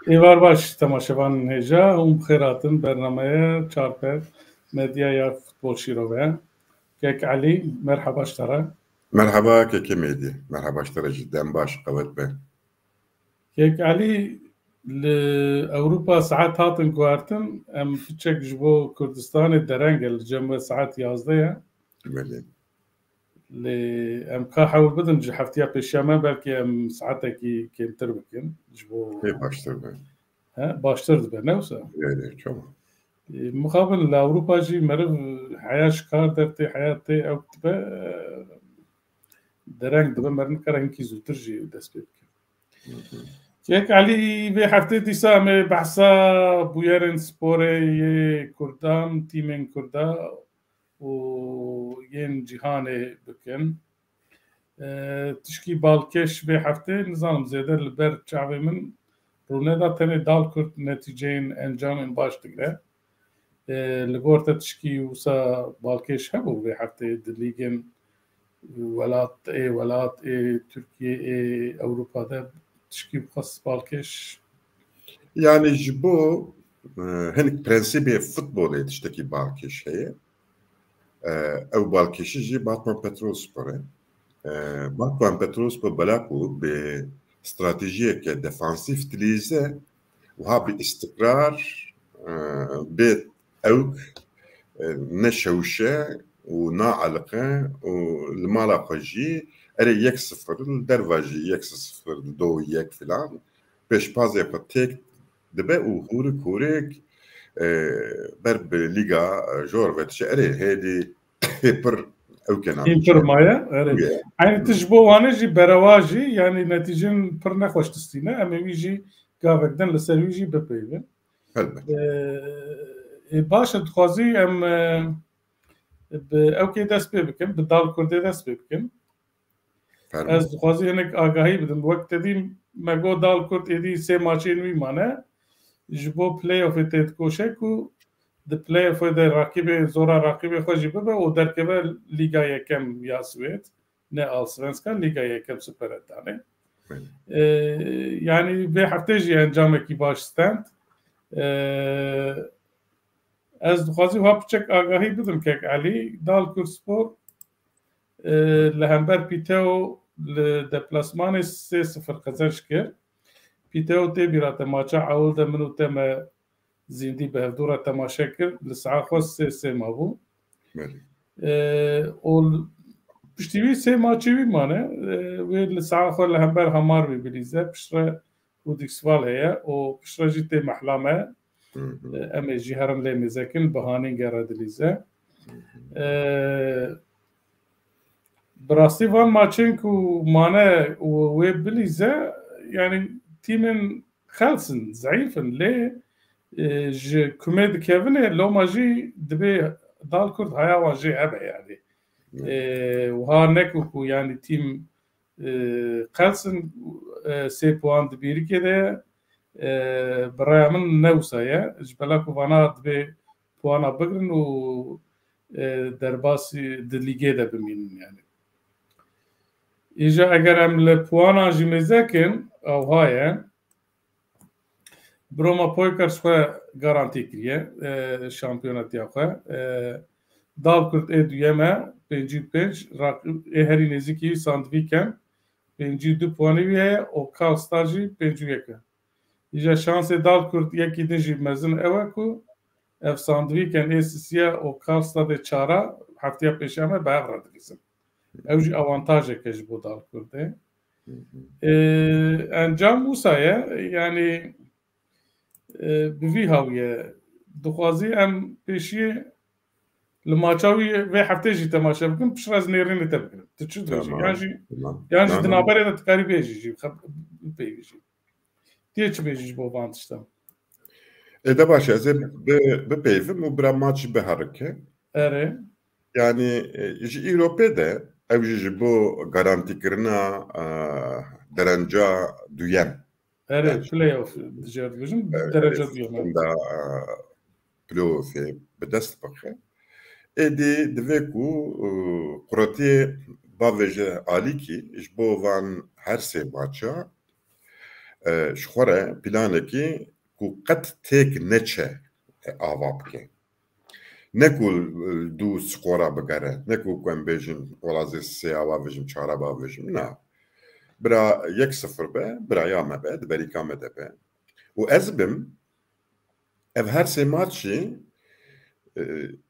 ایوار باش تماشاوان هجا هم خیراتن برنامه چارپر مدیا یا فوتبول شیروه كيك علي مرحبا اشترى مرحبا كيكيميدي مرحبا اشترى جدا باش قوت به كيك علي لأوروبا ساعات هاتن كوارتن ام فتشك جبو كردستان الدرنجل جنب ساعات يازدية بلي ام كاحول بدن جحفتيا بالشامة بلكي ام ساعتها كي تربكن جبو كيف باشتر به ها باشترد بنوسا يعني شو مقابل لأوروبا جي مرف حياة شكار درتي حياتي أو كتبه درنگ دبه مرن كره هنكي زوتر جي دست بيك كيك علي في حفتي ديسا مي بحثا بويرن سبوري كردان تيمين كردا و ين جيهاني بكن تشكي بالكش في حفتي نظام زيادة البر شعبي من روندا تاني دال كرد نتيجين انجام ان باش تقرأ لقورتا تشكي وسا بالكش هبو في حفتي دليجن ولات تركيا اوروبا ده تشكي بخص بالكش يعني جبو هنك برنسيبي فوتبول تشتكي بالكش هي او بالكش جي باتمان بتروسبور باتمان بتروسبور بلاكو باستراتيجية كديفانسيف تليزة وها باستقرار بيت او نشوشة وناعلقة والمالا خجي أري يك صفر الدرواجي يك صفر دو يك فلان بيش بازي بتيك دبا وهورك برب ليغا جور فتش أري هيدي هيبر أو كنا إمبر مايا يعني تجبو وانجي برواجي يعني نتيجة برنا خوش تستينا أما ويجي قابك دن لسر ويجي ببيبن باشا تخوازي أم اوكي دست بكن بدال كردي دست بكن از خوازی هنک آگاهی بدم وقت دی مگو دال کرد ایدی سه ماچین وی مانه جبو پلی اوف تیت کوشه کو د پلی اوف د راقب زورا راقب خوجی به او در که لیگا یکم یا سوئد نه آلسونسکا لیگا یکم سپرتانه yani به هفته جی انجام کی باشستند از خوازی ها بچک آگاهی بدم که علی دال کرد سپور لهمبر پیتو لدپلاسمان 3-0 قزنش کرد پیتو تی بیرات ماچا عول ده منو تم زیندی به دورا تماشا کرد لساعه خوز 3-3 مابو اول پشتیوی 3 ماچوی مانه و لساعه خو لهمبر همار بی بلیزه پشتر ودیکسوال هیا و پشتر جیتی محلامه امی جی هرم لی مزاکن بهانین گره دلیزه براستی وان ماچين كو مانا وبليزا يعني تيمن خالصن ضعيفن ليه ج كوميد كيفن لو ما جي دبي دال كرد هيا واجي ابا يعني وها نكو يعني تيم خالصن سي بوان دبيري كده برايا من نوسا يا جبلاكو فانا دبي بوانا بقرن و درباسي دليجي ده بمين يعني إجا أجر أم لبوانا جميزكن أو هاي بروما بويكر شوي غارانتي كريه شامبيونات ياخه دال كرت إدو يما بينجي بينج راقب إهري نزيكي ساندويكن بينجي دو بواني ويا أو كال ستاجي بينجو يكا إجا شانس دال كرت يكي دنجي مزن أوكو اف ساندويكن إسسيا أو كال ستادي چارا هفتيا بيشامه باغرا دليزم اوجی avantajه که جبو دال کرده انجام موسایه یعنی بوی هاویه دخوازی ام پیشی لماچاوی و هفته جی تماشا بکن پشت از نیرین تبکن تچود بجی یعنی دنابره دا تکاری بیجی جی خب بیجی دیه چه بیجی جبو باندشتم ده باشه از بپیوم و برا ماچ به حرکه اره yani ji Avrupa'da ev ji bo garantikirina derenca duyem. اره playoff diyeceğim bizim derece duyem. Da playoff be dest bakhe. Edi divê ku Kuratiye bavêje alî ki ji bo van her sê maça شخوره پلانکی کو قد تک نچه آوا بکه نکو دو سقورا بگره نکو کن بیجن ولازی سیاوا بیجن چارا با بیجن نه برا 1-0 به برا یامه به دبری کامه ده به و از بم ev her sê maçê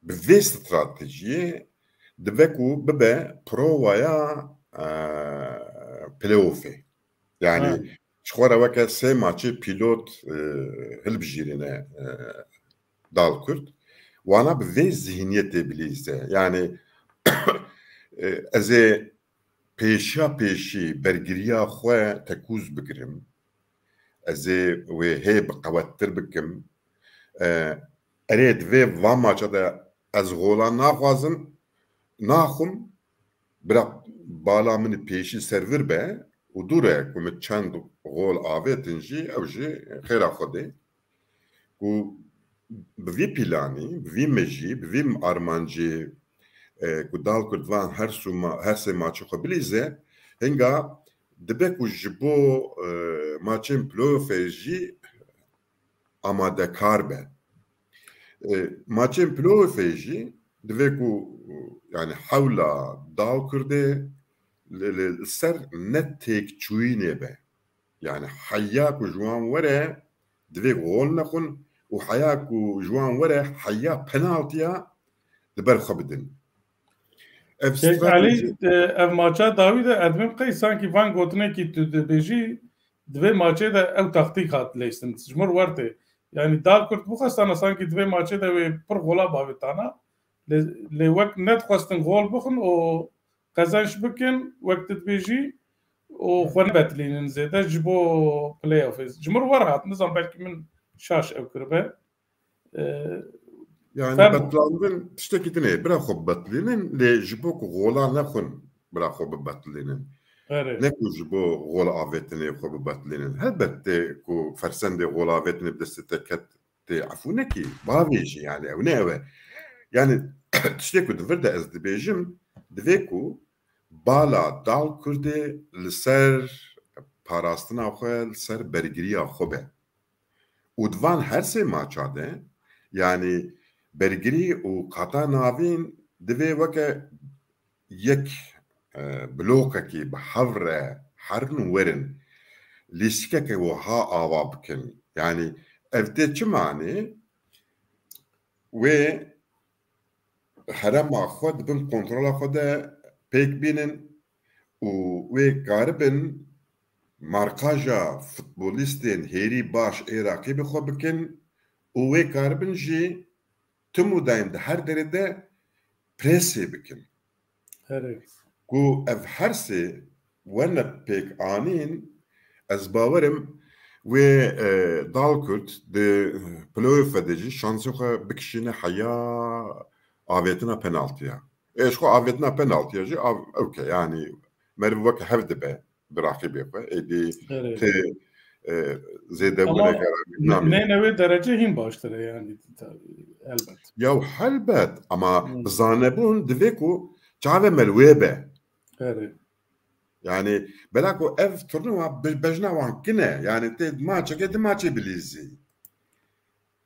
bi vê stratejiyê dibe ku bibe provaya playoffê yani ji xwe re weke sê maçê pîlot hilbijîrîne Dalkurt wana bi vê zihniyetê bilîze yani ez ê pêşiya pêşî bergiriya xwe tekûz bigirim ez ê wê hê bi qewettir bikim erê divê van maça de ez gola naxwazim naxum bira bala min pêşî servir be û dûre ku min çend gol avêtin jî ew jî xêra Xwedê ku bi vî pîlanî bi vî mejî bi vî armancî ku Dalkurt van her sê maçê xwe bilîze hinga dibe ku ji bo maçên playoffê jî amadekar be maçên playoffê jî dibe ku yani hewla Dalkurtê li ser ne têkçûyînê be yani heya ku ji wan were divê gol nexwin û heya ku ji wan were heya penaltîya li ber xwe bidin ev maça dawî de edmim qey sankî van gotinekî tu dibêjî divê maçê de ew taxtîk hat lêstin ji mir wertê yani Dalkurt bixwestana sankî divê maçê de wê pir gola bavêtana lê wek nedixwestin gol bixin û qezanj bikin wek tu dibêjî û xwe nebetilînin zêde ji bo playoffê ji mir wer hat nizam belkî min şaş ew kiribe yani betlandin tiştekî tune bira xwe betilînin lê ji bo ku gola nexwin bira xwe bibetilînin ne ku ji bo gola avêtinê xwe bibetilînin helbette ku fersendê gola avêtinê bi destê te ket tê efû nekî bavê jî yani ew ne ew e yani tiştê ku divir de ez dibêjim divê ku bala Dalkurtê li ser parastina xwe li ser bergiriya xwe be û divan her sê maça de yani bergirî û qata navîn divê weke yek blokekî bi hev re herin û werin lîstikeke wiha ava bikin yani ev tê çi manî wê herema xwe dibin kontrola xwe de pêk bînin û wê karibin markaja futbolîstên hêrî baş Êraqî bi xwe bikin û wê karibin jî tim û daim di her derê de presê bikin ku ev her sê werne pêk anîn ez bawerim wê Dalkurt di playoffê de jî şansê xwe bikişîne heya avêtina penaltîya ji xwe avêtina penaltîya jî ewke yani meriv weke hev dibe bi raqîbê xwe êdî tê zêdebûneke neyne wê derece hîn baştir e yani elbet ya helbet ama bi zanebûn divê ku çavê me li wê be yani bela ku ev turnuva bejna wan kine yani tê maçeke di maçê bilîzî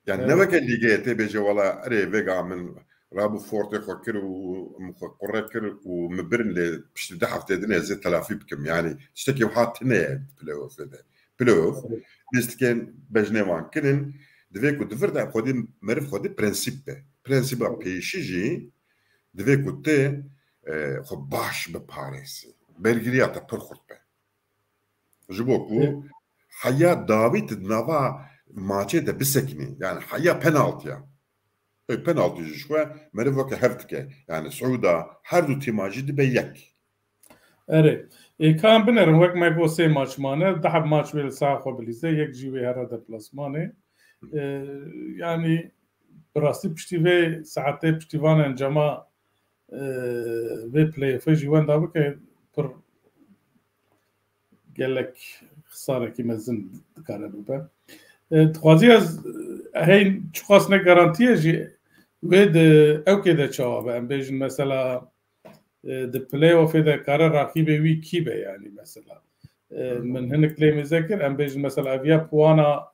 yani ne weke lîgeyê tê bêje wala erê vêga min rabû fortê xwe kir û min xwe qure kir û min birin lê piştî 2 heftê din ez ê telafî bikim yani tiştekî wiha tune ye playoffê de playoff lîstikên bejnê wan kirin divê ku divir de xwedî meriv xwedî prensîp be prensîba pêşî jî divê ku tê xwe baş biparêsî bergiriya te pir xurt be ji bo ku heya dawî di nava maçê de bisekinî yani heya penaltîya penaltî ji xwe meriv weke hev dike yani Suûda her du tîma jî dibe yek erê kan binerin wek me bo sê maç mane deh maç wê li saha xwe bilîze yek jî wê here deplasmanê yani bi rastî piştî vê saetê piştîvan encama vê playoffê jî wenda bike pir gelek xisarekî mezin dikare bibe dixwazî ez hey çi xwastine garantiye jî wê di ewkê de çawa be em bêjin mesela di playoffê de kare raqîbê wî kî be yani mesela من هنك لي مذكر ام بيجن مثلا افيا بوانا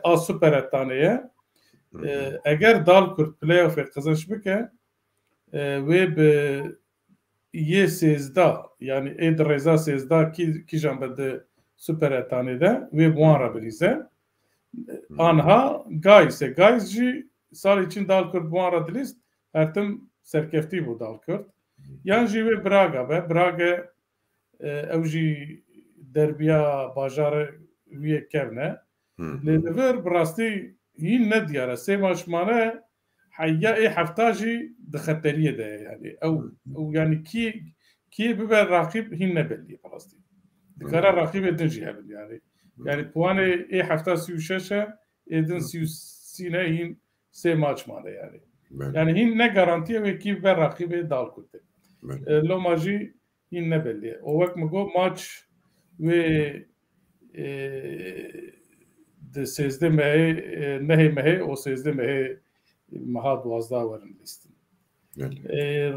ا سوبر الثانيه اگر دال كرت بلاي اوف قزنش بك ويب يه سيزدا يعني ايد ريزا سيزدا كي جنب سوبر الثانيه ده ويب وان رابريزه آنها گایز جی سالی چین دال کرد بوان دلیست هرتم سرکفتی بود دال کرد یان جیوه براگا به براگا او جی دربیا باجار ویه کبنه لیدور براستی هین ندیاره سه ماشمانه حیا ای هفتاجی دخطریه ده يعني او يعني کی ببر راقب هین نبلی براستی دکارا راقب دنجی هبل يعني بوانه ای هفتا 36 ایدن 33 هین سه ماچ مانه يعني هین نه گارانتیه و کی بر راقب دال کرده لو ماجی هین نبلی او وقت مگو ماچ و د 13 مه نه مه او 13 مه مها 12 ورن لیست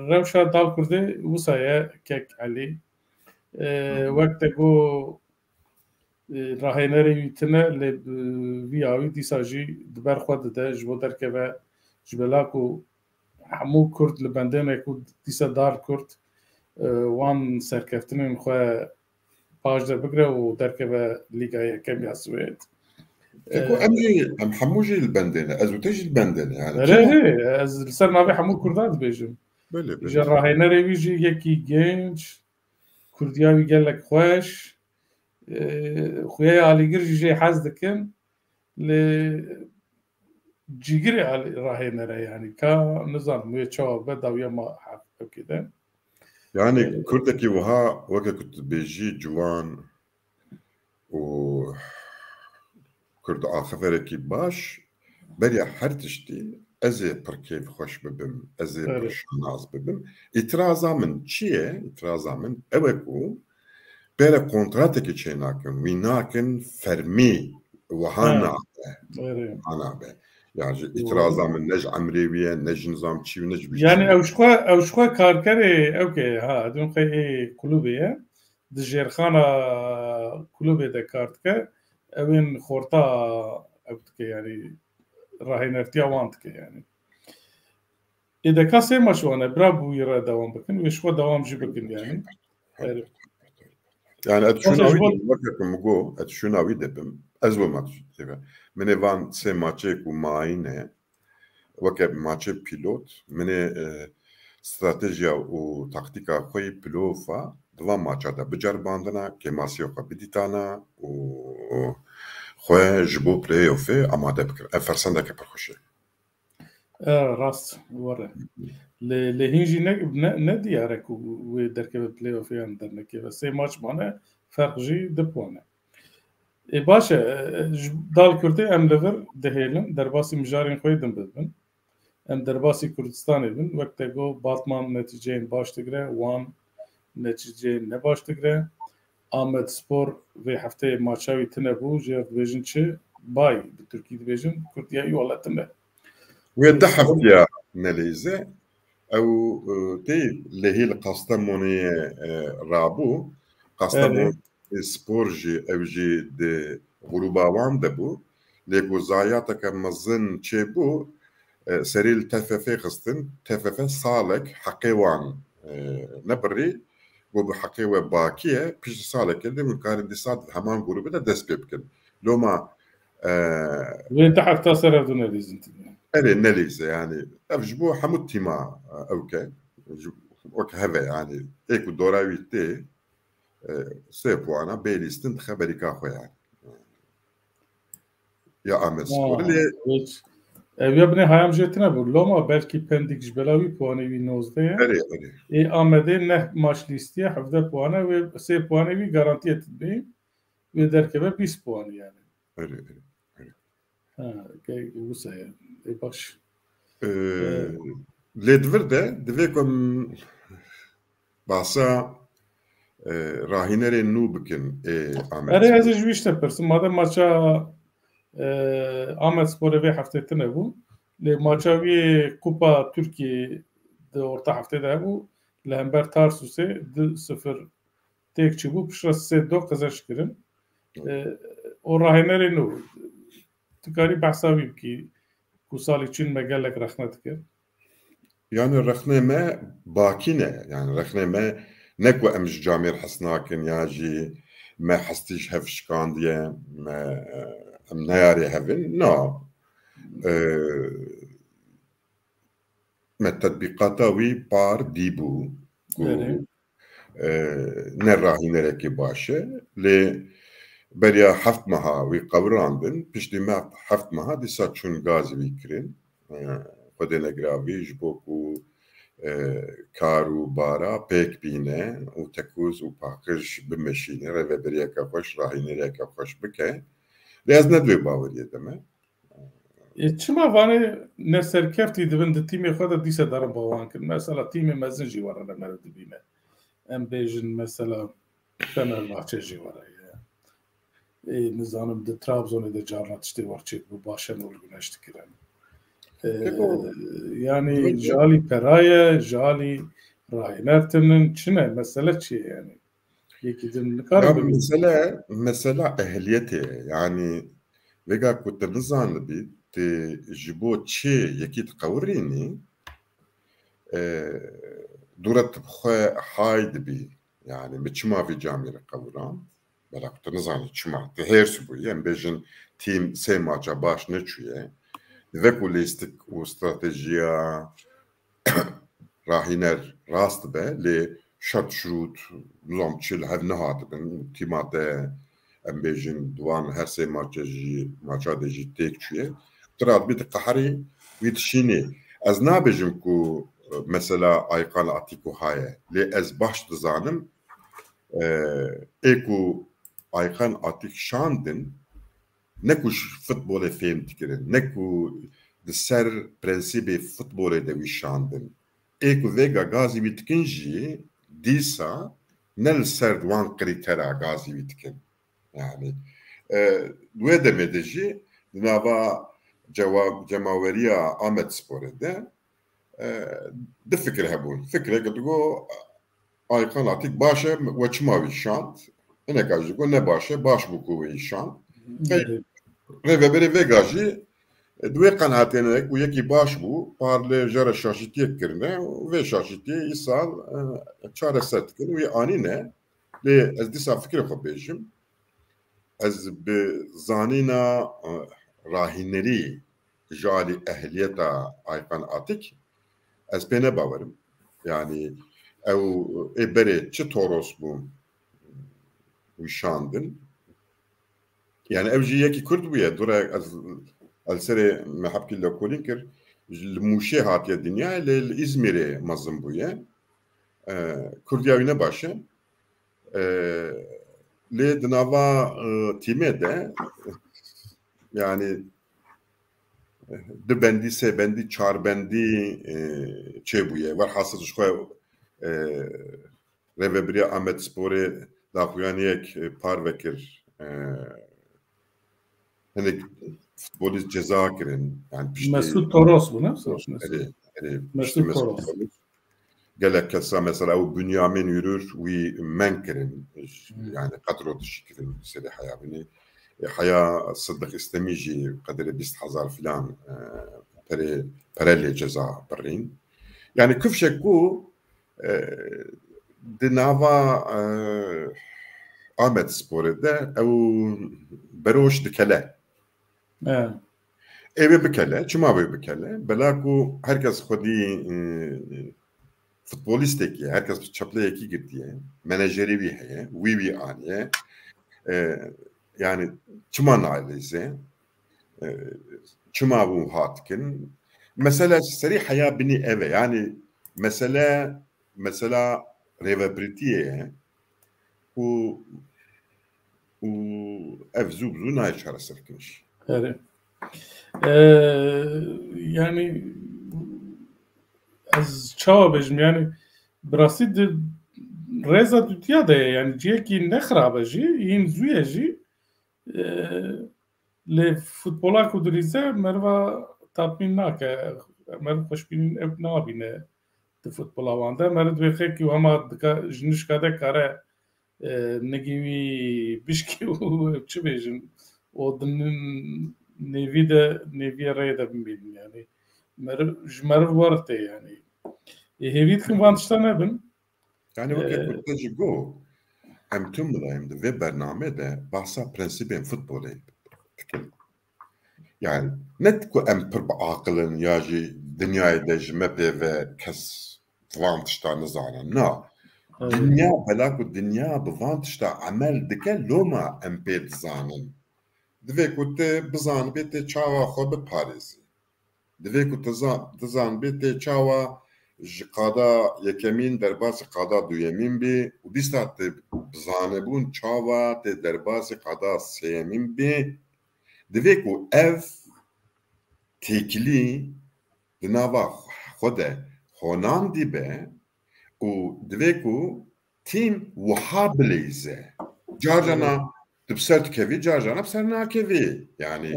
روشا دال کرده وسایه کک علی وقت گو راهنری ویتنه ل ویاوی دیساجی دبر خود ده جبو درکه و جبلاکو همو کرد لبندن کو دیسا دار کرد وان سرکفتنین خو پاج در بگره و درکه و لیگای کمی سوئد تكو ام حموجي البندنه ازو تجي البندنه يعني لا از سر ما حمو كردات بيجم جا راهنری ویجی یکی گنج کردیاوی گلک خوش خويا علي قرجي حاز دكن ل جيجري على راهينا يعني كنظام ويتشاو بدا ويا ما حق كده يعني كردكي وها وقت كنت بيجي جوان و كرد آخفركي باش بريا حرتشتي ازي بركيف خوش ببم ازي برشناز ببم اترازا من چيه اترازا من اوكو بيرا كونتراتك چيناكن ويناكن فرمي وهانا انا به يعني اترازا من نج عمريويه نج نظام چي ونج بيش يعني او شخوا كاركري اوكي ها دون خي كلوبيه دجيرخانا كلوبيه ده كارتكه اوين خورتا اوتك يعني راهي نرتيا وانتك يعني اذا كاسي مشوانه برابو يرا دوام بكن وشخوا دوام جيبكن يعني يعني اتشوناوي وقتكم مگو اتشوناوي دبم ازو ماتش من ايفان سي ماتشيك وماينه وقت ماتش بيلوت من استراتيجيا وتكتيكا خوي بلوفا دوا ماتشا دا بجرباندنا كماسيو بديتانا و خوي جبو بلاي اوف اماده بكر افرسان داك برخوشي راست ورا لهينجي نديارك ودركب بلاي اوف عندنا كيف سي ماتش معنا فرق جي دبوانا باشا دال كرتي ام ليفر دهيلن درباسي مجارين خوي دم بدن ام درباسي كردستان بن وقت جو باتمان نتيجين باش تگره وان نتیجه نباش تگره آمد سپور و هفته ماچاوی تنبو جرد بیجن چه بای به ترکی بیجن کردیایی والله تنه ويدحف يا نليزة أو تي اللي هي القسطموني رابو قسطموني سبورجي أو جي دي غروباوان دبو ليكو زاياتك مزن تشيبو سري التفافي خستن تفافي صالك حقيوان نبري وبو حقيوة باكية بيش صالك اللي من كان دي صاد همان غروبة دس بيبكن لو ما وين تحت تصرف دون نليزة أري نليزة يعني أفجبو حموتي ما أوكي وك هذا يعني إيكو دوراوي تي سيبو أنا بيليستن خبري كاخو يعني يا أمس سبور اللي يا ابني هايم جيتنا بقول ما بلكي بنديك جبلاوي بواني وي نوزده أري اي آمده نه ماش لیستیه 17 پوانه و 3 پوانه وی گارانتیه تدبی و درکبه 20 پوانه يعني أري ها كي وسه باش ليدفر ده دفيكم باسا راهينري نوبكن آمد اره از جویشته پرسم ماده ماچا آمد سپوره وی هفته تنه بو لی ماچا وی کوپا ترکی ده orta hafte ده بو لهمبر تارسوسه 2-0 تێک چی بوو پشە سێ دۆ قەزەشکردن ئەو ڕاهێنەرێن و تکاری بەحساوی بکی ku salê çûn me gelek rexne dikir. Yani rexnê me bakî ne. Yani rexnê me ne ku em ji camêr hes nakin ya jî me hestî ji hev şikandiye me em neyarê hevin. Na. Me tetbîqata wî par dîbû ku ne rahînerekî baş e lê beriya heft meha wî qewirandin piştî me heft meha dîsa çûn gazê wî kirin xwedê negiravî ji bo ku kar û bara pêk bîne û tekûz û paqij bimeşîne rêveberiyeka xweş rahînereka xweş bike lê ez nedwê baweriye deme. Çima vanê neserkeftî dibin di tîmê xwe de dîsa darin bawan kirin. Mesela tîmê mezin jî were li me re dibîne. Em bêjin mesela Fenerbahçe jî were ye. Nizanim di Trabzonê de carna tiştê war çêbû Başenol Güneş dikirin. Yani ji alî peraye, ji alî rahîner tinin çi ne? Mesele çi ye yani? Yekî din nikarin bibînin. Mesela ehliyetê yani vêga ku te nizanibî tê ji bo çê yekî diqewirînî dûre tu bi xwe hay dibî yani bi çima vî camê re qewirand bela ku te nizanî çima tu hêrs bûyî em bêjin tîm sê maça baş neçûye divê ku lîstik û stratejiya rahîner rast be lê şert şirût nizam çi li hev nehatibin tîma te em bêjin diwan her sê maça de jî têk çûye tu radibî tu qeherî wî dişînî ez nabêjim ku mesela Aykan Atîkû haye lê ez baş dizanim ê ku Aykan Atîk şandin ne ku futbolê fêm dikirin ne ku di ser prensîbê futbolê de wî şandin ê ku vêga gazî wî dikin jî dîsa ne li ser wan krîtera gazî wî dikin yani wê demê de jî di nava cemaweriya Amedsporê de di fikir hebûn fikreke digo Aykan Atîk baş e we çima wî şand hineka jî digo ne baş e baş bû ku wî şand rêveberê vêga jî دوێ qenaatênek û yekî baş bû par lê jara şaşîtiyek kirine vê şaşîtiyê îsal çareser dikin wî anî ne lê ez dîsa fikrê xwe bêjim ez bi zanîna rahînerî ji alî ehliyeta Aykan Atîk ez pê nebawerim yani ew ê berê çi toros bû wî şandin yani ew jî yekî Kurd bûye dûre ez serê me hepkî lekolîn kir li Mûşê hatiye dinyayê lê li İzmîrê mezin bûye Kurdiya wî ne baş e lê di nava tîmê de yani di bendî sê bendî çar bendî çêbûye werhasıl ji xwe rêveberiya Amedsporê daxuyaniyek par vekir hinek futbolîst ceza kirin yani Mesut Toros bu ne? Mesut Toros gelek kesa mesela ew Bünyamin yürür wî men kirin yani qedro dişî kirin serê heya binî heya Sıddık İstemî jî qedirê 20,000 filan perelê ceza birîn yani kufşek ku di nava Amedsporê de ew beroş dikele evê bikele çima wê bikele bela ku herkes xwedî futbolîstekî ye herkes çepleyekî girtiye menajerî wî heye wî aniye yani çima nailêze çima bû hatkin mesele serî heya binî ev e yani mesela rêvebiritiyê ye û ev zû bi zû nayê çareserkirin jî yani ez çawa bêjim yani bi rastî di rêza dutiya de ye yani ciyekî nexirabe jî yên zû ye jî lê futbola ku dirîze meriva tatmîn nake meriv xweşbînîn ew nabîne di futbola wan de meriv dibê xêkî hema ji nişka de kare نگیوی بشکی و چه بیشن و دنن نویده نوی رایده بمبین yani جمر ورته yani هیوید کم وانشتا نبن Yani vakit kurtacı go em tüm bulayım da ve bername de bahsa prensibin futbolu yani net ku em pır akılın ya jî dünyayı da jmepe ve kes vantışta nizanen na dünya bela ku dünya bi vantışta amel dike loma em pê dizanin divê ku te bizanibê tê çawa xwe biparêzî divê ku dizanibê tê çawa ji qada yekemîn derbasî qada duyemîn bê û dîsta te bizanibûn çawa tê derbasî qada sêyemîn bê divê ku ev têkilî di nava xwe de honan dibe û divê ku tîm wiha bilêze carcana tu bi ser dikevî carcana bi ser nakevî yani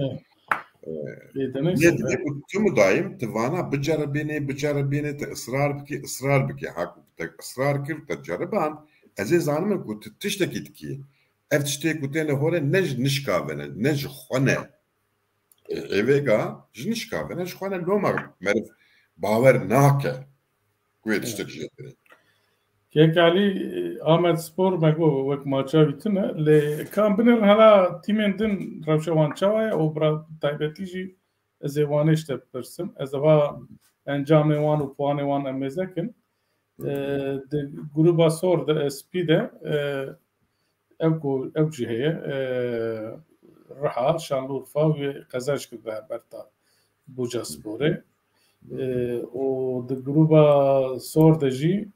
ne divê ku tu müdayim tu vana biceribînê te ısrar bike hak te ısrar kir te ceriban ez ê zanim ku tu tiştekî dikî ev tiştê ku tê hole ne ji nişka vene ne ji xwe ne evega ji nişka vene ji xwe ne loma meriv bawer nake ku yê tiştek jê dirê Kekali Ahmet Spor mego vek maça vitine le kampiner hala timên din rewşewan çawa ye û bira taybetî jî ez ê wanê ji te bipirsim ez eva encamê wan û puanê wan em mêzekin di gruba sor de SP de ew jî heye Riha Şanlıurfa wê qezenç kir berta Buca Sporê û di gruba sor de jî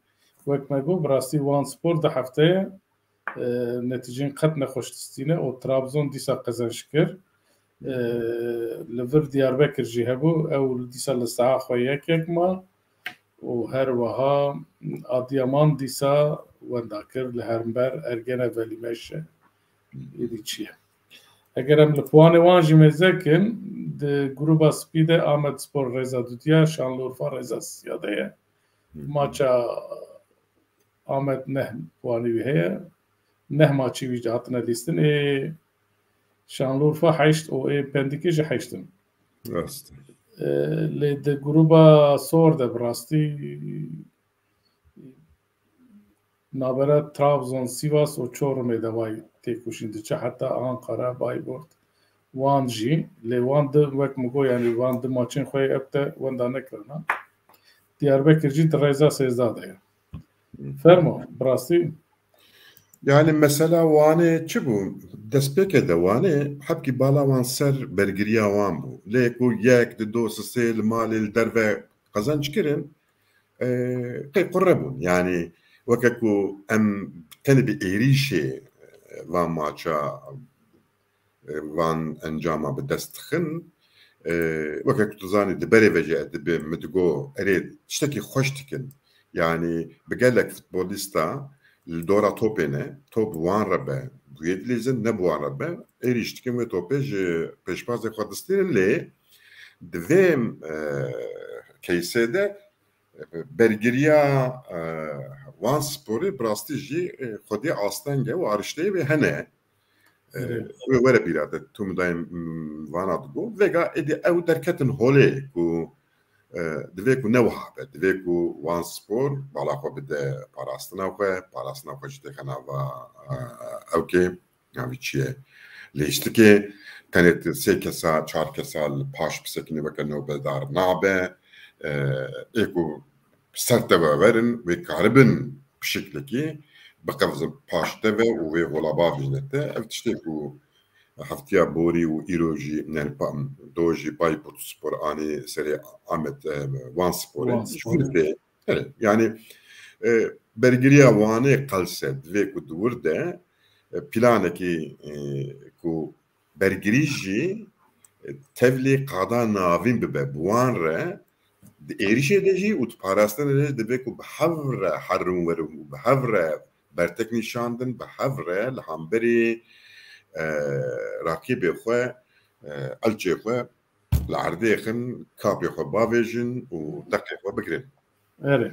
wek me got bi rastî wan spor di hefteyê netîceyên qet nexweşdîstîne û Trabzon dîsa qezenç kir li vir Diyarbekir jî hebû ew dîsa li saha xwe yekek ma û her wiha Adıyaman dîsa wenda kir li Hermber Ergene Velîmeşe êdî çi ye eger em li puanê wan jî mêzekin di gruba spî de Ahmet Spor rêza dutiya Şanlıurfa rêza siyade ye maça Ahmet neh puanî wî heye neh maçî wî hatine lîstin ê Şanlıurfa heşt û ê Pendikê jî heştin lê di gruba sor de bi rastî navbera Trabzon Sivas û Çorumê de vay têkoşîn diçe heta Ankara Bayburt wan jî lê wan di wek min got yanî wan di maçên xwe ev te wenda nekirine Diyarbekir jî di rêza sêzda de ye fermo bi rastî yani mesela wanê çi bû destpêkê de wanê hepkî bala wan ser bergiriya wan bû lê ku yek di do sê li malê li derve qezenç kirin qê qure bûn yani weke ku em tenê bi êrîşê van maça van encama bi dest dixin weke ku tu zanî di berê ve jî dibê min digo erê tiştekî xweş dikin yani bi gelek futbolîsta li dora topê ne top wan re be guyê dilêzin ne bi wan re be êrîş dikin wê topê ji pêşbazê xwe distînin lê di vê keysê de bergiriya wan sporê bi rastî jî xwedî astenge û arişteyê wê hene wê were bîra de tu midayên vana digo vêga êdî ew derketin holê ku divê ku ne wiha be divê ku wan spor bala xwe bide parastina xwe ji têxe nava ewkê navî çi ye lêştikê tenê sê kesa çar kesa li paş bisekînê weke navbedar nabe ê ku ser teve verin wê karibin pişiklekî biqevizin paş teve û wê golaba vînete ev tiştê ku heftiya borî û îro jî do jî Bayburt Spor anî serê Ahmet wan sporê yani bergiriya wanê qelse divê ku diwir de planekî ku bergirî jî tevlê qada navîn bibe bi wan re di êrişê de jî û di parastinê de divê ku bi hev re herin werin û bi hev re bertek nîşandin bi hev re li hemberî rakîbê xwe elçê xwe li erdê xin kapê xwe bavêjin û deqê xwe bigirin erê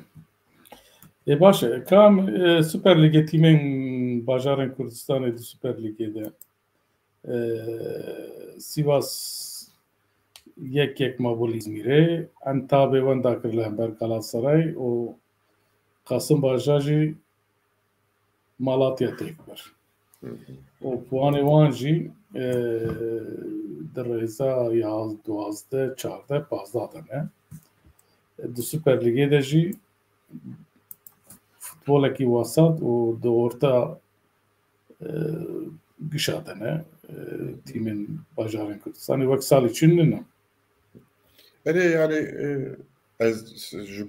باشه کام سوپر لیگ تیمین باجارن کردستان دی سوپر لیگ ده سیواس یک مابول İzmir'e انتابه وندا کرله بر galatasaray o Kasım Bajaji Malatya tekber o puanı vanji درeza yaz 12 4 15 ne di Süper Lig'e de jî futbolekî wasat û di orta gişa de ne tîmên bajarên Kurdistanê wek salê çûn ne Yani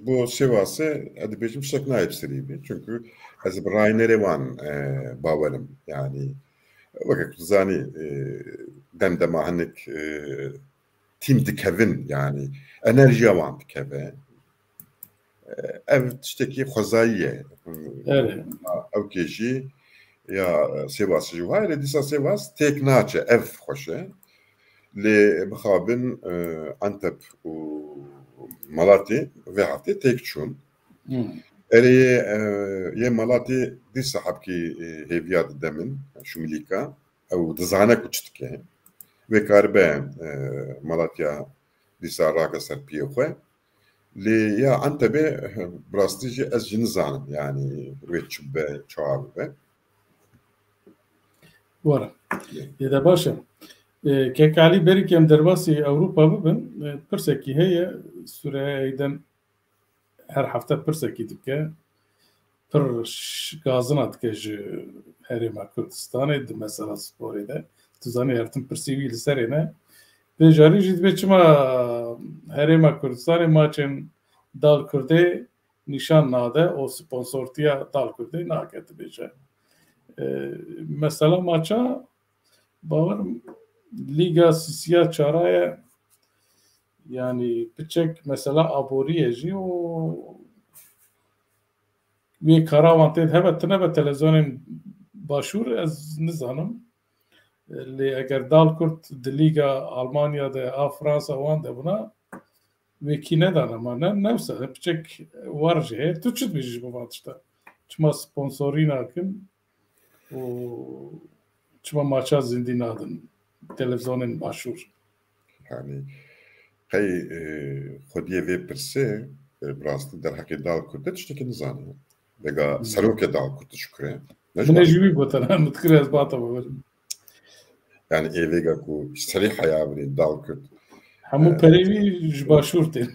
bu Sivas'ı hadi benim şakna hepsiydi. Çünkü az Rainer Van bavarım yani vakit zani demdema hanik tim dikevin yani enerji van dikeve ev tişteki xozaiye evet ev keşi ya Sivas'ı juhayla disa Sivas teknaçe ev hoşe li bixabin Antep u Malatya ve hafta tek çun. Ye Malatya disa habki heviyat demin şu milika ev dizane kuçtke ve karbe Malatya disa raka serpiye xwe li ya Antep'e brastici ez jinizanım yani ve çubbe çabe wara ya da başa Kekali beri kem derbasi Avrupa bibin pirsekî heye Sûriyeyden her hafta pirsekî dike pir gazina dike ji Herêma Kurdistanê di mesela sporê de tu zanî her tim pirsî wî li serê ne vê jarî jî dibe çima Herêma Kurdistanê maçên Dal Kurdê nîşan nade o sponsortiya Dal Kurdê nake dibêje mesela maça bawerim Liga Sisiya Çaraya yani piçek mesela aboriye jî o wê karavan tê hebe tune be televizyonên başûr ez nizanim lê eger Dal Kurd di Liga Almanya de a Fransa wan de bûna wêkî nedane ma ne newse piçek war jî heye tu çi dibêjî ji bo van tişta çima sponsorî nakin û çima maça zindî nadin televizyonên başûr yani hey xwediyê vê pirsê rastî derhekê Dal Kurdê tiştekî nizane vega serokê Dal Kurd dişkure min jî wî gotin min dikir ez bata bibirim yani êvêga ku serî heya birî Dal Kurd hemû perêvî ji başûr tên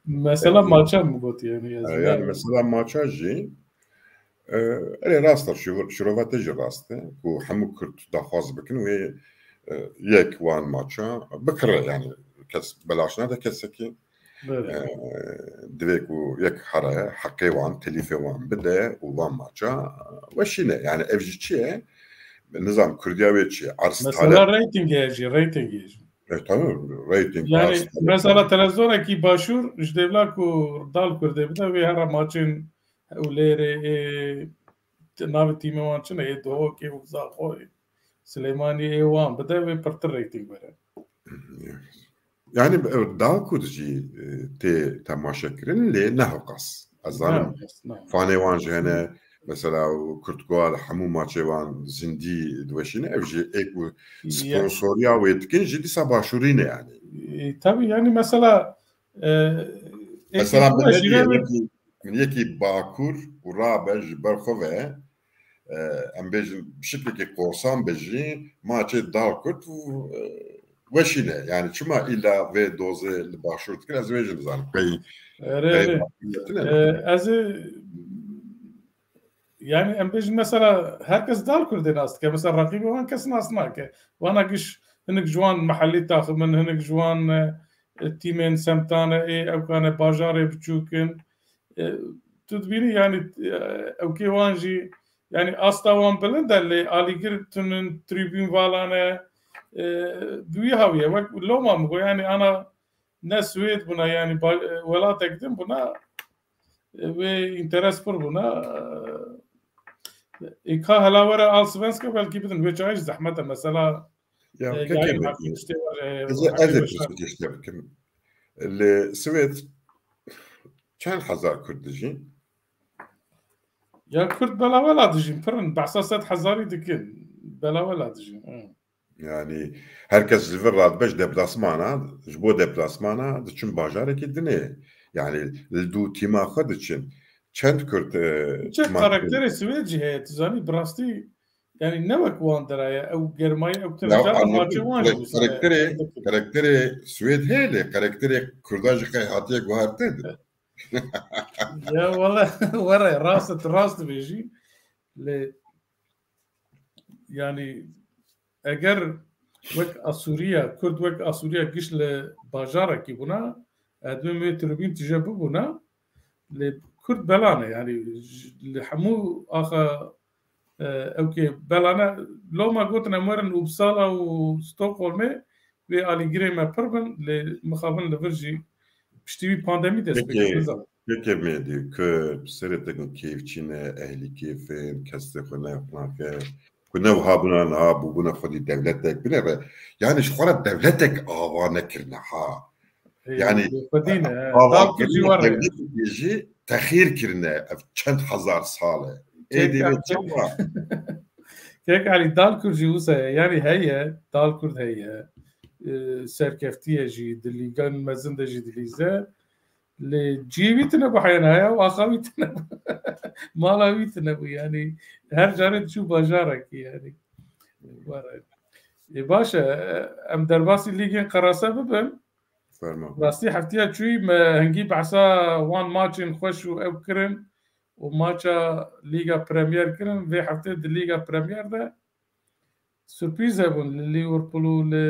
mesela maça min got yani yani mesela maça jî rasta şirovate jî rast e ku hemû Kurd daxwaz bikin wê yek wan maça bikire yani kes belaşna da kesekî divê ku yek here heqê wan telîfê wan bide û wan maça weşîne yani ev jî çi ye nizam Kurdiya wê çi ye arz mesela reytingê jî reytingê jî tabii rating yani mesela televizyonekî başûr ji devla ku Dal Kurdê bide wê here maçên Hewlêrê navê tîmê wan çi ne ê Duhokê û Zaxoyê Silêmaniyê ê wan bide wê pirtir reyting bere yani Dal Kurd jî tê temaşekirin lê ne hoqas ez zanim fanê wan ji hene mesela Kurtgoal hemû maçê wan zindî diweşîne ev jî êk û sponsoriya wê dikin jî dîsa başûrîne yani tabii yani mesela min yekî Bakur û rabe ji ber xwe ve em bêjin bi şeklekê korsan be jî maçê Dal Kurd weşîne yani çima îla vê dozê li başûr dikin ez wê jî nizanim ez yani em bêjin mesela herkes Dal Kurdê nas dike mesela rakîbê wan kes nas nake wana giş hinek ji wan mehellî taxibin hinek ji wan tîmên semtane ê ewkane bajarê biçûkin tu dibînî yani ewkê wan jî yani asta wan bilind e lê alîgir tunin tribûn valane bi wî hawiye wek loma min got yani ana ne Swêd bûna yani welatek din bûna wê interes pir bûna ka hela were Allsvenska belkî bidin wê çayê jî zehmet e mesela ez ê bikim li Swêd چند هزار کرد دجین؟ يا كرد بلا ولا دجين فرن بحساسات حزاري دكين بلا ولا دجين Yani herkes li vir radbeş deplasmana, ji bo deplasmana diçin bajarekî dinê. Yani li dû tîma xwe diçin. Çend Kurd çe karakteri Swêdcî heye tu zanî bi rastî yani ne wek wan deraya ew germayî ew televîzyona maçê wan jî wisa Karakteri Swêd heye lê karakteri Kurda jî qey hatiye guhertin. Ya wala were rast dibêjî lê yani eger wek a Sûriya Kurd wek a Sûriya giş li bajarekî bûna edmê wê tribûn tije bibûna lê Kurd belane yani li hemû axa ew belane loma gotin em werin Uppsala û Stockholmê wê alîgirê me pir bin lê mixabin li vir jî piştî wî pandemî dest pê kir bizan. Peki medî ku serêtekin kêfçîne, ehlî kêfin, kestê xwe nake, ku ne wiha bûna niha bûbûna xwedî devletek bine ve yani ji xwe re devletek ava nekirine ha. Yani dalkir jî var devletê jî texîr kirine ev çend hezar sal e. Kek alî dalkir jî wisa ye yani heye dalkurd heye serkeftiye jî di lîgan mezin de jî dilîze lê cîvî tune bi heynaya û axa wî tune mala wî tune bû yani her carê diçû bajarekî yani baş e em derbasî lîgên qerasa bibin rastî heftiya çûyî me hingî behsa wan maçên xweş û ew kirin û maça Lîga Premier kirin vê heftê di Lîga Premier de sürprîz hebûn li Liverpool û li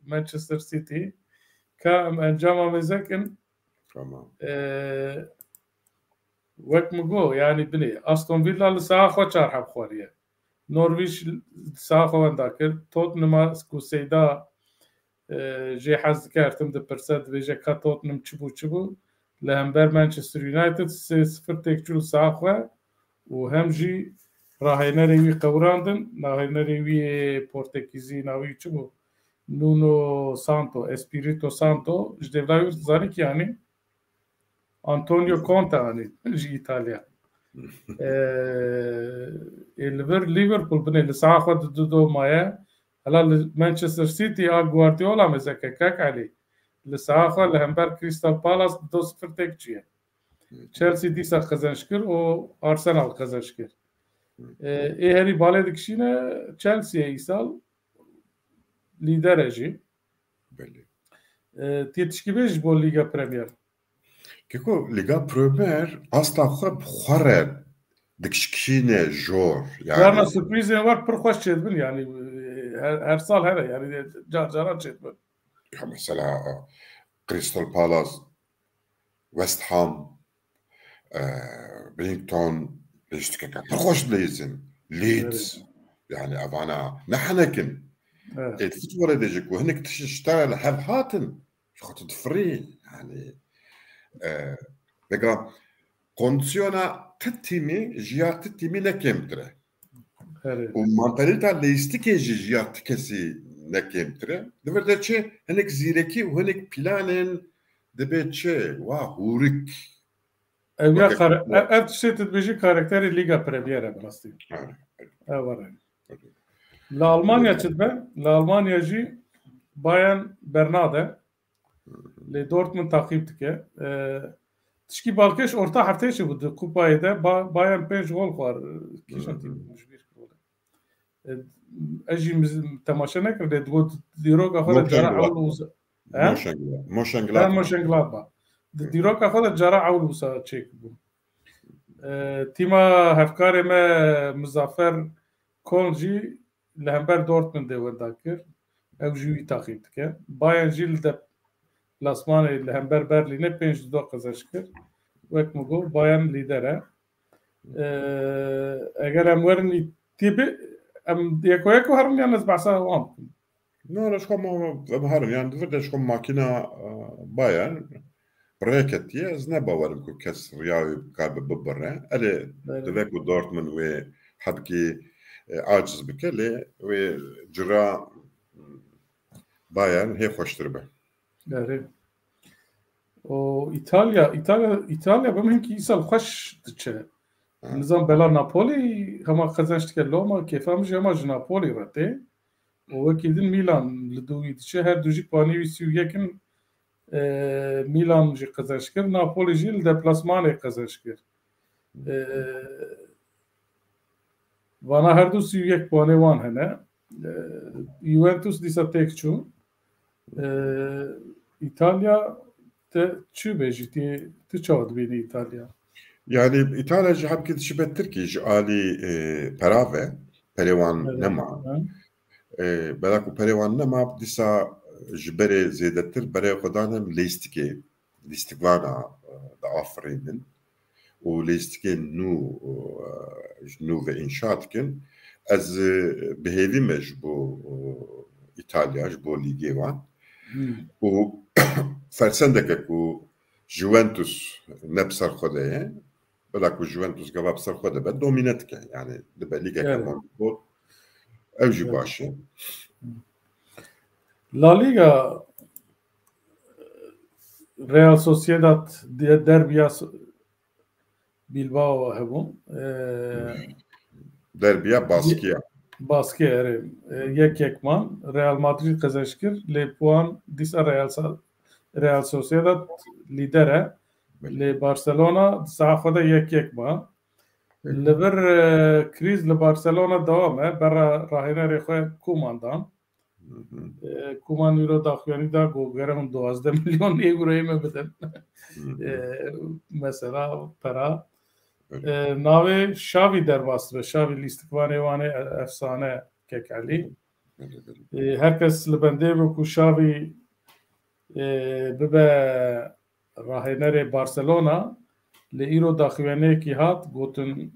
Manchester City ka em encama mêzekin wek min got yani binê Aston Villa li saha xwe çar heb xwariye Norwich saha xwe wenda kir Tottenham ku Seyda jê hez dike her tim dipirse dibêje ka Tottenham çi bû li hember Manchester United 3-0 têk çû li saha xwe û hem jî rahênerê wî qewirandin rahênerê wî Portekîzî navî çi bû Nuno Santo Espirito Santo ji devlayê wî zanî kî anî Antonio Conte anî ji İtalya li vir Liverpool binê li saha xwe di maye hela li Manchester City a Guardiola mêzeke kek elî li saha xwe li hember Crystal Palace 2-0 têk çûye Chelsea dîsa qezenj kir û Arsenal qezenj kir ê herî balê dikişîne Chelsea îsal lîder e jî têtişkîbê ji bo Lîga Premier Keko Lîga Premier asta xwe bi xwe re dikişkîne jor yani sürprîzên war pir xweş çêdibin yani her sal here yani caran çêdibin mesela Crystal Palace West Ham Brighton lêjtikeke pir xweş dilêzin Leeds yani evana nehenekin futbol edecek û hinek tiştara li hev hatin ji xwe tu difirî yani vega kondisyona ti tîmî ji ya ti tîmî ne kêmtir e û mantalîta lêstikê jî ji ya ti kesî ne kêmtir e di vir de çi hinek zîrekî û hinek planên dibe çi wa hûrik ev tiştê tu dibêjî karakterê Lîga Premier e bi rastî ew were li Almanya çi dibe li Almanya jî Bayern Bernade lê Dortmund taqîb dike tişkî balkêş orta hefteyê çi bû di kupayê de Bayern 5 gol xwar kîjan tîm ez jî temaşe nekir lê got dîroka xwe de cara ewl wisa Mönchengladbach di dîroka xwe de cara ewl wisa çêk bû tîma hevkarê me Muzaffer Kol jî li hember Dortmundê wenda kir ew jî wî taqîb dike Bayern jî li plasmanê li hember Berlînê 5-2 qezenj kir wek min got Bayern lîder e eger em werin tîbê em yekû herin yan ez behsa wan bikim no leş xwe em herin yani divir de ji xwe makîna Bayern rêketiye ez ne bawerim ku kes riyawê bikar bibire elê divê ku Dortmund wê hedkî aciz bike lê wê cira Bayern hê xweştir be O İtalya bimhinki îsal xweş diçe. Ha. Nizam bela Napoli hema qezençdike Loma kêfam ji hema ji Napoli re tê. û wekî din Milan li dûî diçe her du jî panî wî sî û yekin Milan jî qezenç kir, Napoli jî li deplasmanê qezenç kir. Vana her du sî û yek panê wan hene. Juventus dîsa têk çû. İtalya te çi bêjî tu çawa dibînî İtalya? Yani İtalya ji hep gidişi bettir ki ji alî perave, perêwan nema. Bela ku perêwan nema dîsa ji berê zêdetir berê xwe danin lêstikê, lîstikvana da afirînin û lêstikên nû ji nû ve înşa dikin. Ez bihêvî me ji bo İtalya, ji bo lîgê wan û fersendeke ku Juventus ne bi ser xwe de ye, bela ku Juventus gava bi ser xwe dibe domîne dike. Yani dibe lîgeke Monaco, ew jî baş e. La Liga Real Sociedad diye derbiya Bilbao hebûn. Derbiya baskiya. Baskê erê yek man Real Madrid qezenç kir lê puan dîsa Real Sociedad lîder e. Lê Barcelona saha xwe de yek ma. Li vir krîz li Barcelona dewam e bera rahênerê xwe Koeman dan. Koeman îro daxuyanî da got gere hûn 12 milyon euroyê me bidin. Mesela pera. Navê Xavi derbas be. Xavi lîstikvanê wan ê efsane kekelî. Herkes li bendê bû ku Xavi bibe rahênerê Barcelona lê îro daxuyaniyekî hat gotin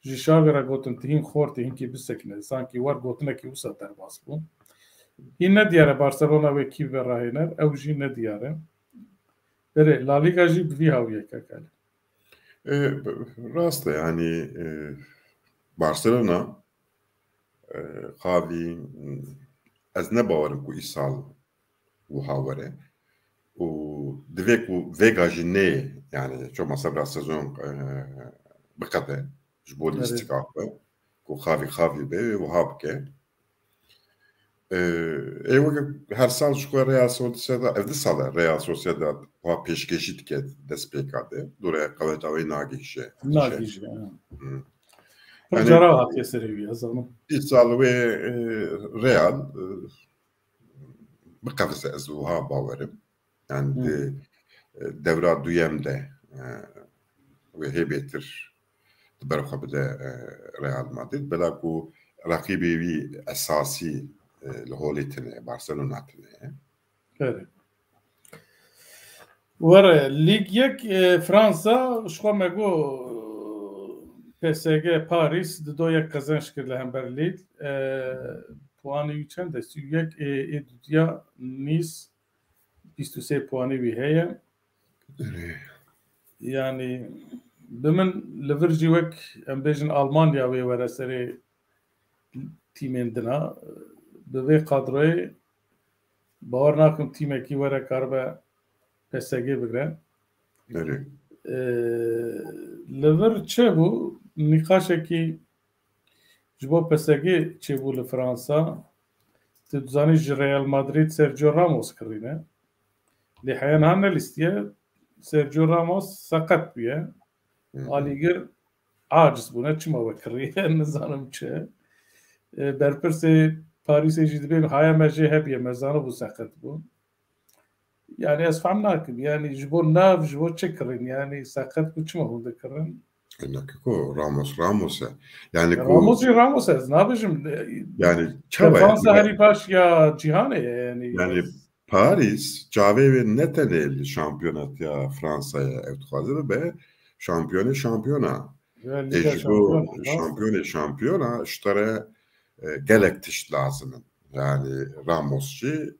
ji Xavi re gotin tu hîn xor tu hînkî bisekine. Sankî war gotinekî wisa derbas bû. Hîn nediyare Barcelona wê kî be rahêner, ew jî nediyare. Berê La Liga jî bi vî hawiyê kekelî. Rast e yani Barcelona Xavi ez ne bawerim ku îsal wiha were û divê ku vêga jî neyê yani çoma sebra sezon biqede ji bo lîstika xwe ku Xavi be wiha bike. Her sal ji xwe Real Sociedad ev di sal e Real Sociedad wiha pêşkêşî dike dest pêka de dûre qeweta wê nagîhîşe. Nagîje. Pir cara hatiye serê wî ez zanim. Îsal wê Real biqevise ez wiha bawerim. Yani di devra duyem de wê hêbêtir di ber xwe bide Real Madrid bela ku rakîbê wî esasî li holê tune Barcelona tune. Evet. Were Lig yek Fransa ji xwe me got PSG Paris di do yek qezenç kir li hember Lille. Puanê wî çend e? 31 ê dutiya Nice 23 puanê wî heye. Yani bi min li vir jî wek em bêjin Almanya wê were serê tîmên dina bi vê kadroyê bawer nakim tîmekî were karibe PSG bigire. Li vir çi bû nîqaşekî ji bo PSG çêbû li Fransa tu dizanî ji Real Madrid Sergio Ramos kirîne. Lê heyan han nelîstiye Sergio Ramos seqet bûye. Alîgir aciz bûne çima we kiriye nizanim çi. Berpirsê Parîsê jî dibê haya me jê hebiye me zanibû seqet bû. Yani ez fehm nakim yani ji bo nav ji bo çi kirin yani seqet bû çima hûn dikirin. Ko Ramos e. Yani Ramos ez nabêjim yani Fransa herî baş ya cîhanê ye yani Paris cavê wê ne tenê li şampiyonatiya Fransaya ew dixwaze bibe şampiyona. Ji bo şampiyona ji te re gelek tişt lazim in. Yani Ramos jî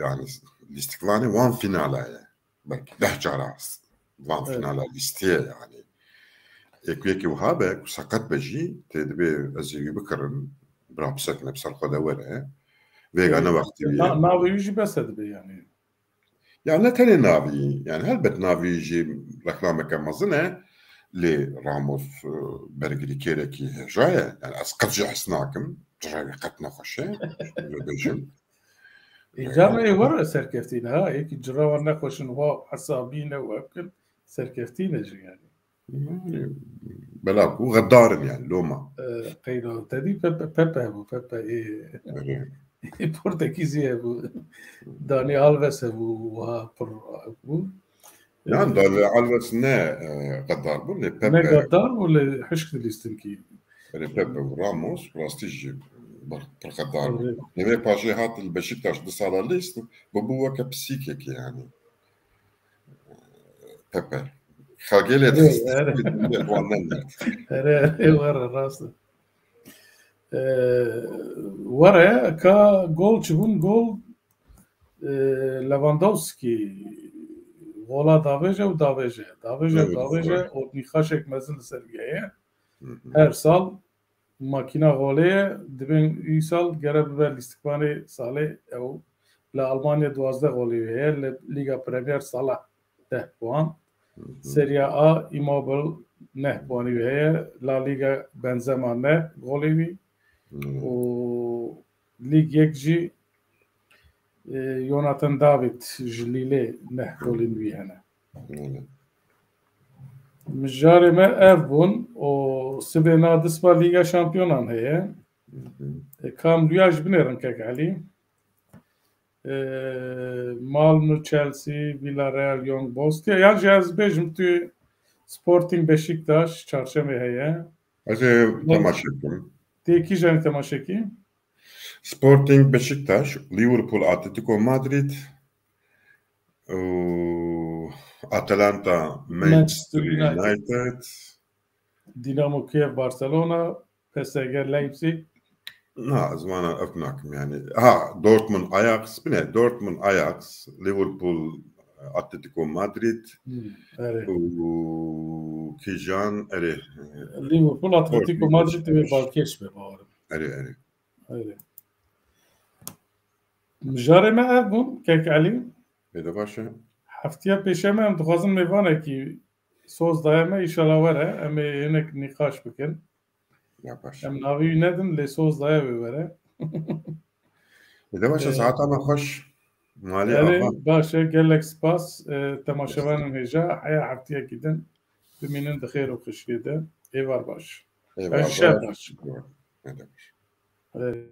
yani lîstikvanê wan finala ye. Belkî 10 cara wan finala lîstiye yani. Yekî wiha be ku seqet be jî tê dibe ez ê wî bikirin bira bisekine bi ser xwe de were vêga ne wextî navê wî jî bes dibe yani. يعني نتني نافي يعني هلبت نافي يجي ركلامك مزنة لراموس برجري كيركي هجاية يعني أسقط جي حسناكم جاي قتنا خشة بيجم جامعي ورا سركفتين ها هيك جرا ونخوش نوا حسابينا وأكل سركفتين جي يعني بلاكو غدار يعني لوما قيلو تدي بيبا أبو بيبا إيه بورتكيزي أبو داني ألفيس أبو وها أبو يعني دار على سنة غدار بول نه بيبا قدار ولا حشك الاستنكي بيبا وراموس راستيجي بالغدار نمي باجي هات البشكتاش دس على ليست ببوا كبسيكك يعني بيبا خاجيلي تخستي ورا راسه ورا كا جول شبون جول ليفاندوفسكي ولا دافيجا ودافيجا ونخاشك مزن سرقية هر سال ماكينة غولية دبن يسال جرب بالاستقبال صالح أو لألمانيا 12 غولية هي ليغا بريمير صالح 10 بوان سيريا A إيموبل 9 بوان هي لا ليغا بنزيما 9 غولية و ليغ يكجي يوناتان دافيد جليلي 9 غولية هنا مجاري ما أربون و سبينا دسبا ليغا شامبيونان هي كام لياج بنيرن كاك علي مالمو تشيلسي فيلاريال يونغ بوستيا يعني جاز بيجمتو سبورتينج بشكتاش çarşamba هي هذا تماشيكم تيكي جاني تماشيكي سبورتينج بشكتاش ليفربول اتلتيكو مدريد اتلانتا مانشستر يونايتد دينامو كييف برشلونة بس اگر لايبزيج زمان افناكم يعني دورتموند اياكس دورتموند اياكس ليفربول اتلتيكو مدريد وكيجان ليفربول اتلتيكو مدريد بالكيش ببارم اري مجاري ما أبون كيك علي هذا باشا هفتيا بيشما ام دخوازم ميوانه كي سوز دائما إنشاءالله وره ام هناك نقاش بكن يا باشا ام ناوي ندن لسوز دائما وره هذا باشا ساعات انا خش مالي يعني باشا قال لك سباس تماشوان هجا حياة هفتيا كدن بمينن دخير وخش كده ايوار باش الشاب باش هذا باش